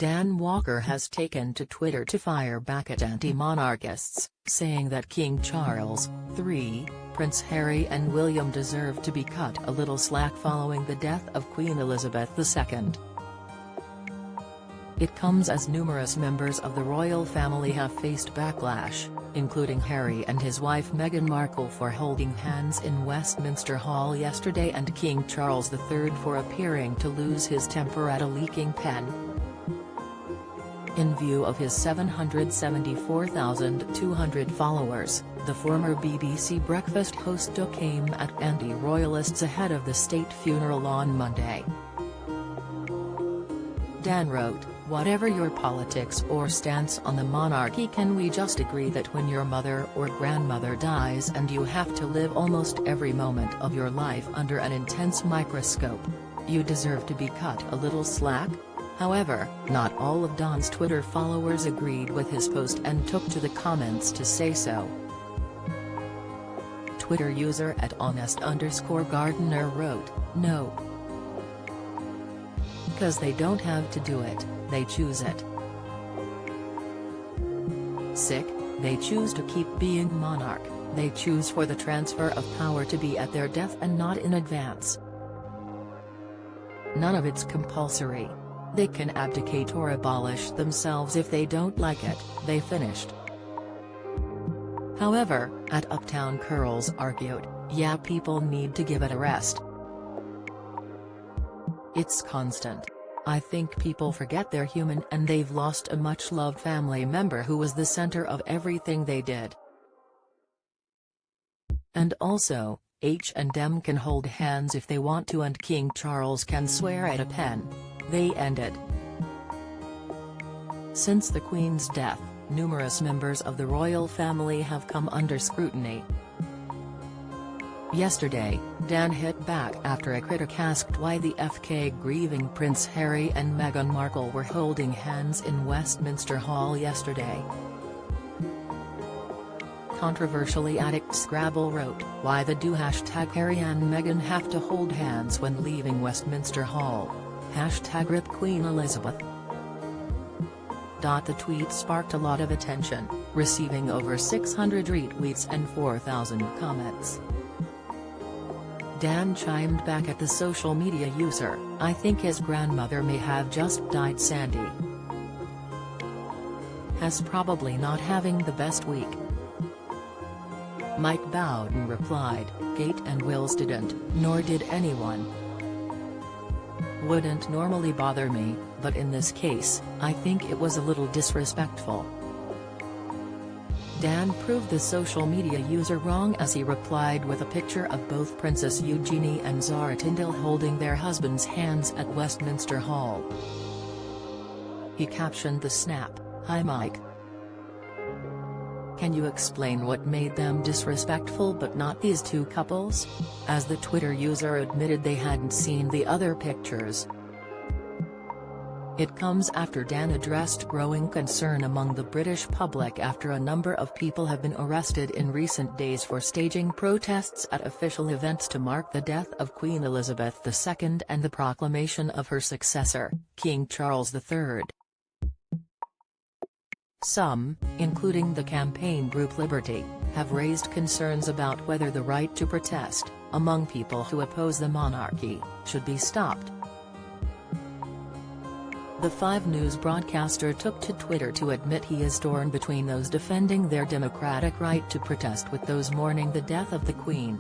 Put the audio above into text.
Dan Walker has taken to Twitter to fire back at anti-monarchists, saying that King Charles III, Prince Harry and William deserve to be cut a little slack following the death of Queen Elizabeth II. It comes as numerous members of the royal family have faced backlash, including Harry and his wife Meghan Markle for holding hands in Westminster Hall yesterday and King Charles III for appearing to lose his temper at a leaking pen. In view of his 774,200 followers, the former BBC breakfast host took aim at anti-royalists ahead of the state funeral on Monday. Dan wrote, "Whatever your politics or stance on the monarchy, can we just agree that when your mother or grandmother dies and you have to live almost every moment of your life under an intense microscope, you deserve to be cut a little slack?" However, not all of Dan's Twitter followers agreed with his post and took to the comments to say so. Twitter user @honest_gardener wrote, "No. Because they don't have to do it, they choose it. Sick, they choose to keep being monarch, they choose for the transfer of power to be at their death and not in advance. None of it's compulsory. They can abdicate or abolish themselves if they don't like it," they finished. However, @Uptown Curls argued, "Yeah, people need to give it a rest. It's constant. I think people forget they're human and they've lost a much-loved family member who was the center of everything they did. And also, H&M can hold hands if they want to and King Charles can swear at a pen," they ended. Since the Queen's death, numerous members of the royal family have come under scrutiny. Yesterday, Dan hit back after a critic asked why the FK grieving Prince Harry and Meghan Markle were holding hands in Westminster Hall yesterday. Controversially, addict Scrabble wrote, "Why the do #Harry and Meghan have to hold hands when leaving Westminster Hall? #RIP Queen Elizabeth." The tweet sparked a lot of attention, receiving over 600 retweets and 4,000 comments. Dan chimed back at the social media user, "I think his grandmother may have just died. Sandy has probably not having the best week." Mike Bowden replied, "Kate and Wills didn't, nor did anyone. Wouldn't normally bother me, but in this case, I think it was a little disrespectful." Dan proved the social media user wrong as he replied with a picture of both Princess Eugenie and Zara Tindall holding their husbands' hands at Westminster Hall. He captioned the snap, "Hi Mike. Can you explain what made them disrespectful but not these two couples?" as the Twitter user admitted they hadn't seen the other pictures. It comes after Dan addressed growing concern among the British public after a number of people have been arrested in recent days for staging protests at official events to mark the death of Queen Elizabeth II and the proclamation of her successor, King Charles III. Some, including the campaign group Liberty, have raised concerns about whether the right to protest, among people who oppose the monarchy, should be stopped. The 5 News broadcaster took to Twitter to admit he is torn between those defending their democratic right to protest with those mourning the death of the Queen.